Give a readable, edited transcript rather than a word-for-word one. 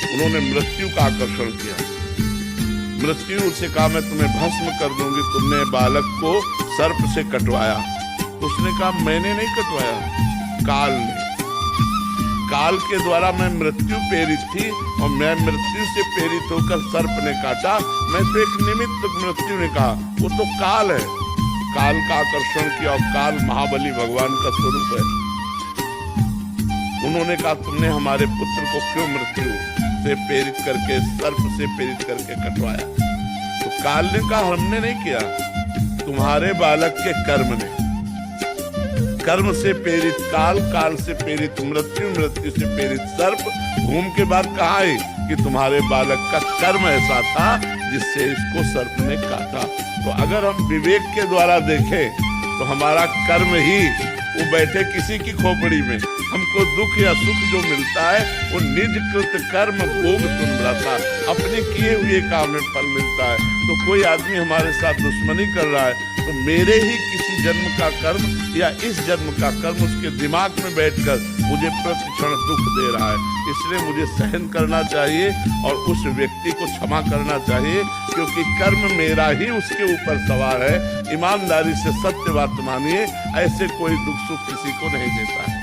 उन्होंने मृत्यु का आकर्षण किया। मृत्यु से कहा मैं तुम्हें भस्म कर दूंगी, तुमने बालक को सर्प से कटवाया। तो उसने कहा मैंने नहीं कटवाया, काल ने। काल के द्वारा मैं मृत्यु प्रेरित थी और मैं मृत्यु से प्रेरित होकर सर्प ने काटा। मैं तो एक निमित्त, मृत्यु ने कहा वो तो काल है। काल का आकर्षण किया और काल महाबली भगवान का स्वरूप है। उन्होंने कहा तुमने हमारे पुत्र को क्यों मृत्यु से प्रेरित करके, सर्प से प्रेरित करके कटवाया? तो काल ने कहा हमने नहीं किया, तुम्हारे बालक के कर्म ने। कर्म से प्रेरित काल, काल से प्रेरित मृत्यु, मृत्यु से प्रेरित सर्प। घूम के बाद कहा है कि तुम्हारे बालक का कर्म ऐसा था जिससे इसको सर्प ने काटा। तो अगर हम विवेक के द्वारा देखें तो हमारा कर्म ही, वो बैठे किसी की खोपड़ी में, हमको दुख या सुख जो मिलता है वो निज कृत कर्म भोग तुमराता, अपने किए हुए काम में फल मिलता है। तो कोई आदमी हमारे साथ दुश्मनी कर रहा है तो मेरे ही किसी जन्म का कर्म या इस जन्म का कर्म उसके दिमाग में बैठकर मुझे प्रतिक्षण दुख दे रहा है। इसलिए मुझे सहन करना चाहिए और उस व्यक्ति को क्षमा करना चाहिए, क्योंकि कर्म मेरा ही उसके ऊपर सवार है। ईमानदारी से सत्य बात मानिए, ऐसे कोई दुख सुख किसी को नहीं देता है।